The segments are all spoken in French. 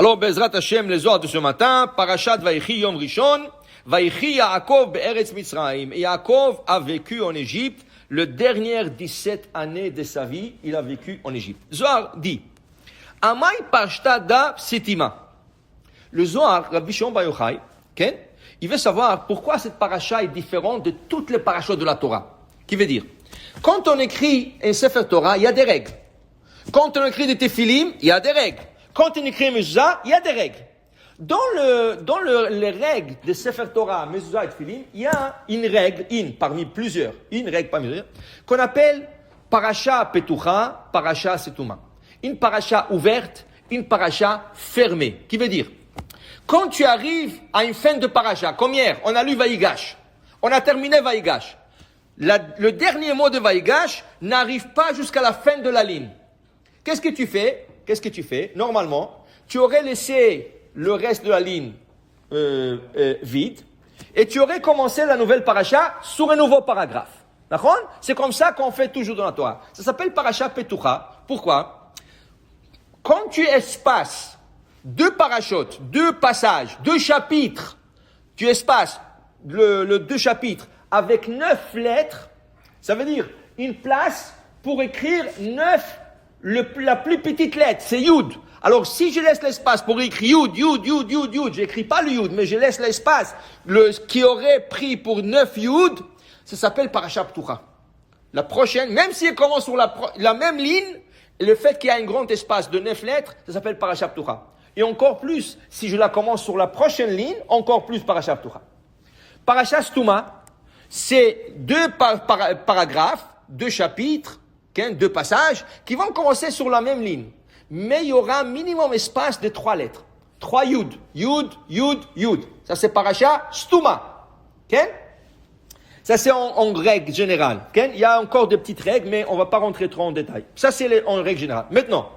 Alors, Bezrat Hashem, les Zohar de ce matin, Parashat Vaïchi Yom Rishon, Vaïchi Yaakov Be'eretz Mitzrayim. Yaakov a vécu en Égypte, le dernier 17 années de sa vie, il a vécu en Égypte. Zohar dit, Amai Pashta Da Sitima. Le Zohar, Rabbi Shimon Bar Yochai, il veut savoir pourquoi cette paracha est différente de toutes les parachas de la Torah. Qui veut dire, quand on écrit un Sefer Torah, il y a des règles. Quand on écrit des Tefilim, il y a des règles. Quand on écrit Mezuzah, il y a des règles. Dans les règles de Sefer Torah, Mezuzah et Tefilim, il y a une règle, parmi plusieurs, qu'on appelle Parasha Petucha, Parasha Setuma. Une paracha ouverte, une paracha fermée. Qui veut dire, quand tu arrives à une fin de paracha, comme hier, on a lu Vaïgash, on a terminé Vaïgash. Le dernier mot de Vaïgash n'arrive pas jusqu'à la fin de la ligne. Qu'est-ce que tu fais? Normalement, tu aurais laissé le reste de la ligne vide et tu aurais commencé la nouvelle paracha sur un nouveau paragraphe. D'accord? C'est comme ça qu'on fait toujours dans la Torah. Ça s'appelle paracha Petucha. Pourquoi? Quand tu espaces deux parachutes, deux passages, deux chapitres, tu espaces le deux chapitres avec 9 lettres, ça veut dire une place pour écrire 9 la plus petite lettre, c'est Yud. Alors, si je laisse l'espace pour écrire Yud, j'écris pas le Yud, mais je laisse l'espace, qui aurait pris pour 9 Yud, ça s'appelle Parashat Ptucha. La prochaine, même si elle commence sur la même ligne, le fait qu'il y a un grand espace de 9 lettres, ça s'appelle Parashat Ptucha. Et encore plus, si je la commence sur la prochaine ligne, encore plus Parashat Ptucha. Parashat Stuma, c'est deux paragraphes, deux chapitres, deux passages qui vont commencer sur la même ligne. Mais il y aura un minimum espace de 3 lettres. 3 Yud. Yud. Ça c'est Parasha Stuma. Ça c'est en règle générale. Il y a encore des petites règles, mais on ne va pas rentrer trop en détail. Ça c'est en règle générale. Maintenant,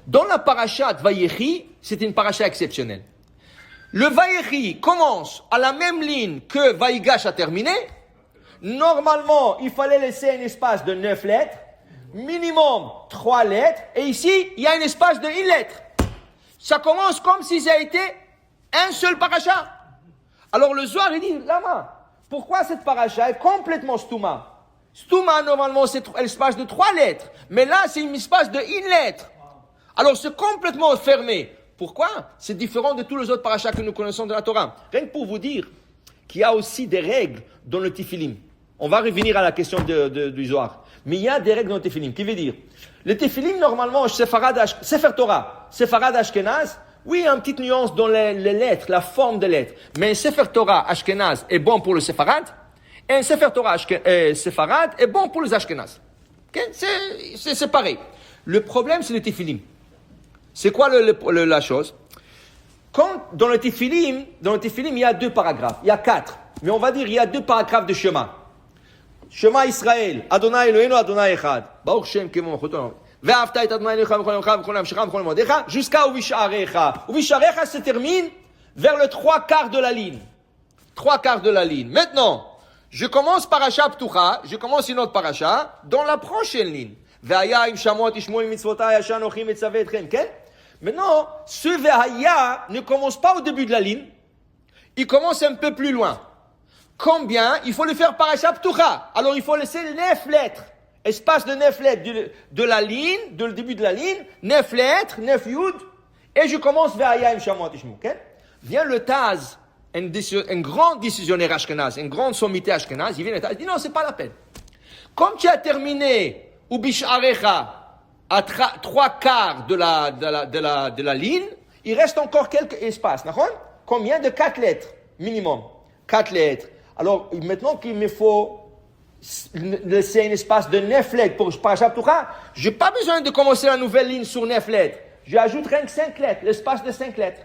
dans la Parashat Vayechi, c'est une Parasha exceptionnelle. Le Vayechi commence à la même ligne que Vaïgash a terminé. Normalement, il fallait laisser un espace de 9 lettres. Minimum 3 lettres, et ici, il y a un espace de 1 lettre. Ça commence comme si ça a été un seul paracha. Alors le Zohar, il dit, Lama, pourquoi cette paracha est complètement Stuma? Stuma, normalement, c'est l'espace de 3 lettres, mais là, c'est un espace de 1 lettre. Alors c'est complètement fermé. Pourquoi? C'est différent de tous les autres parachas que nous connaissons de la Torah. Rien que pour vous dire qu'il y a aussi des règles dans le Tefilim. On va revenir à la question du Zohar. Mais il y a des règles dans le Tefilim. Qui veut dire, le Tefilim, normalement, Sefer Torah, Sefarad Ashkenaz, oui, il y a une petite nuance dans les lettres, la forme des lettres. Mais un Sefer Torah Ashkenaz est bon pour le Sefarad, et un Sefer Torah Sefarad est bon pour les Ashkenaz. Okay? C'est pareil. Le problème, c'est le Tefilim. C'est quoi la chose? Dans le Tefilim, il y a 2 paragraphes. Il y a 4. Mais on va dire, il y a 2 paragraphes de Shema. Shema Israël, Adonai Eloheinu, Adonai Echad. Baruch Shem Kemo Malchuto. Ve'afta et Adonai Eloheinu b'chol lemcha b'chol nafshecha b'chol modecha, jusqu'à Uvisharecha. Uvisharecha se termine vers le 3/4 de la ligne. 3/4 de la ligne. Maintenant, je commence Parasha Ptucha, je commence une autre Parasha, dans la prochaine ligne. Ve'aya im shamot ishmu im mitzvotai asher anochi metzavet etchem. Maintenant, ce Ve'aya ne commence pas au début de la ligne, il commence un peu plus loin. Combien? Il faut le faire Parasha Ptucha. Alors il faut laisser 9 lettres. Espace de 9 lettres de la ligne, le début de la ligne, 9 lettres, 9 Yud, et je commence vers Ayah Shamot Ishmu. Vient le Taz, un grand décisionnaire Ashkenaz, un grand sommité Ashkenaz, il vient le Taz, il dit non, c'est pas la peine. Comme tu as terminé, ou Bisharecha, à 3/4 de la ligne, il reste encore quelques espaces. Combien? De 4 lettres, minimum. 4 lettres. Alors, maintenant qu'il me faut laisser un espace de 9 lettres pour Parashat Ptucha, je n'ai pas besoin de commencer la nouvelle ligne sur 9 lettres. J'ajoute rien que 5 lettres, l'espace de 5 lettres.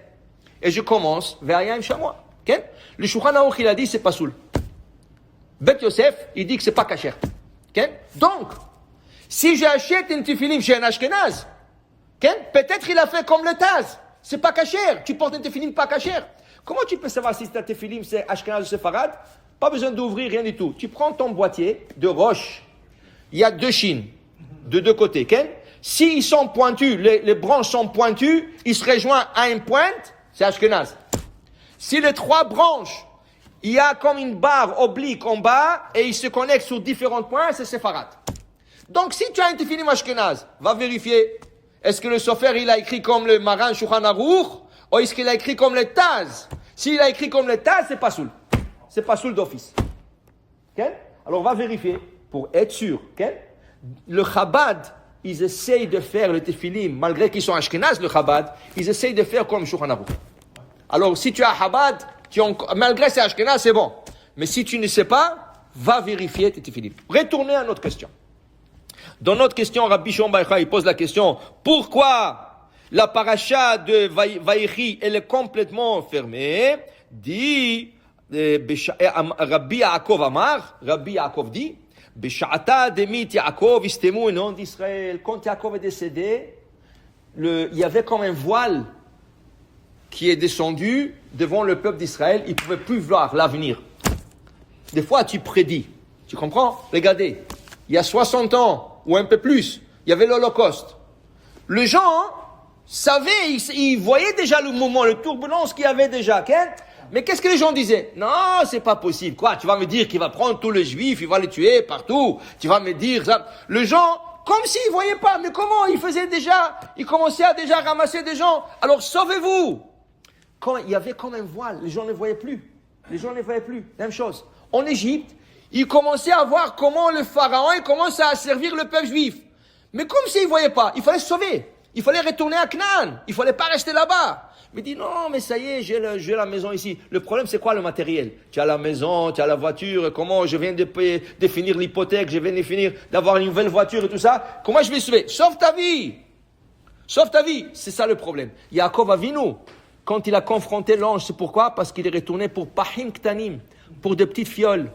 Et je commence vers Yam Shamoa. Okay? Le Shulchan Aruch, il a dit, c'est pas soul. Bet Yosef, il dit que c'est pas kasher. Okay? Donc, si j'achète une tefilim chez un Ashkenaz, okay? Peut-être il a fait comme le Taz. C'est pas kasher. Tu portes une tefilim pas kasher. Comment tu peux savoir si ta tefilim c'est Ashkenaz ou Sefarad? Pas besoin d'ouvrir rien du tout. Tu prends ton boîtier de roche. Il y a 2 chines, de 2 côtés. Okay? S'ils sont pointus, les branches sont pointues, ils se rejoignent à une pointe, c'est Ashkenaz. Si les 3 branches, il y a comme une barre oblique en bas et ils se connectent sur différents points, c'est Sepharad. Donc si tu as un Tefilim Ashkenaz, va vérifier. Est-ce que le Sofer, il a écrit comme le Maran Shulchan Aruch, ou est-ce qu'il a écrit comme le Taz? S'il a écrit comme le Taz, c'est pas soul. C'est pas soul d'office. Okay? Alors on va vérifier pour être sûr. Okay? Le Chabad, ils essayent de faire le Tefilim, malgré qu'ils sont Ashkenaz, le Chabad, ils essayent de faire comme Shulchan Aruch. Alors si tu as Chabad, malgré c'est Ashkenaz, c'est bon. Mais si tu ne sais pas, va vérifier tes Tefilim. Retournez à notre question. Dans notre question, Rabbi Shimon Bar Yochai, il pose la question, pourquoi la paracha de Vaïchi, elle est complètement fermée? Dit, Rabbi Yaakov Amar, Rabbi Yaakov dit, Besha'ata demit Yaakov istemu et non d'Israël. Quand Yaakov est décédé, il y avait comme un voile qui est descendu devant le peuple d'Israël. Il ne pouvait plus voir l'avenir. Des fois, tu prédis. Tu comprends? Regardez, il y a 60 ans, ou un peu plus, il y avait l'Holocauste. Les gens savaient, ils voyaient déjà le moment, le turbulence qu'il y avait déjà. Mais qu'est-ce que les gens disaient? Non, c'est pas possible. Quoi? Tu vas me dire qu'il va prendre tous les juifs, il va les tuer partout. Tu vas me dire ça. Les gens, comme s'ils voyaient pas. Mais comment? Ils commençaient à déjà ramasser des gens. Alors sauvez-vous. Quand il y avait comme un voile, les gens ne voyaient plus. Même chose. En Égypte, ils commençaient à voir comment le pharaon il commence à servir le peuple juif. Mais comme s'ils ne voyaient pas, il fallait se sauver. Il fallait retourner à Canaan. Il ne fallait pas rester là-bas. Mais dit non, mais ça y est, j'ai la maison ici. Le problème, c'est quoi le matériel? Tu as la maison, tu as la voiture. Comment je viens de finir l'hypothèque, je viens de finir d'avoir une nouvelle voiture et tout ça. Comment je vais sauver? Sauve ta vie. C'est ça le problème. Yaakov Avinu, quand il a confronté l'ange, c'est pourquoi? Parce qu'il est retourné pour Pahim Ktanim, pour des petites fioles.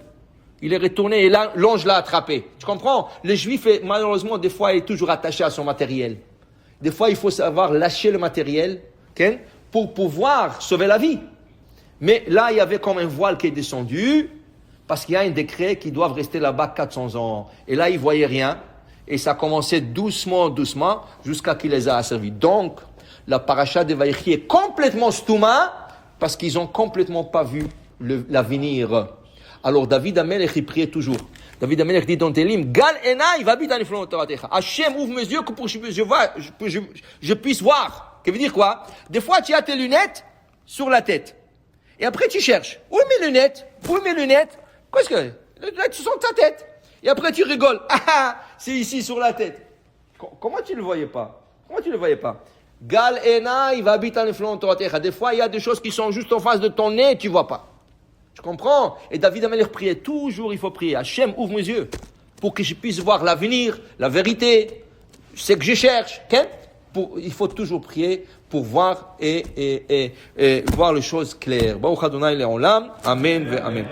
Il est retourné et là, l'ange l'a attrapé. Tu comprends? Le juif, malheureusement, des fois, est toujours attaché à son matériel. Des fois, il faut savoir lâcher le matériel pour pouvoir sauver la vie. Mais là, il y avait comme un voile qui est descendu parce qu'il y a un décret qu'ils doivent rester là-bas 400 ans. Et là, ils ne voyaient rien. Et ça commençait doucement, jusqu'à qu'il les a asservis. Donc, la paracha de Vaïchi est complètement stouma parce qu'ils n'ont complètement pas vu l'avenir. Alors David Amelech, il priait toujours. David Amelech dit dans Télim, Gal enai vabit aniflon toratecha. Hachem ouvre mes yeux pour que je puisse voir. Ça veut dire quoi? Des fois, tu as tes lunettes sur la tête. Et après, tu cherches. Où est mes lunettes? Qu'est-ce que? Les lunettes sont sur ta tête. Et après, tu rigoles. Ah, c'est ici sur la tête. Comment tu ne le voyais pas? Gal enai vabit aniflon toratecha. Des fois, il y a des choses qui sont juste en face de ton nez, tu ne vois pas. Tu comprends? Et David Amelech priait toujours, il faut prier. Hachem, ouvre mes yeux pour que je puisse voir l'avenir, la vérité, ce que je cherche. Il faut toujours prier pour voir et voir les choses claires. Baruch Adonai Le'olam. Amen ve Amen.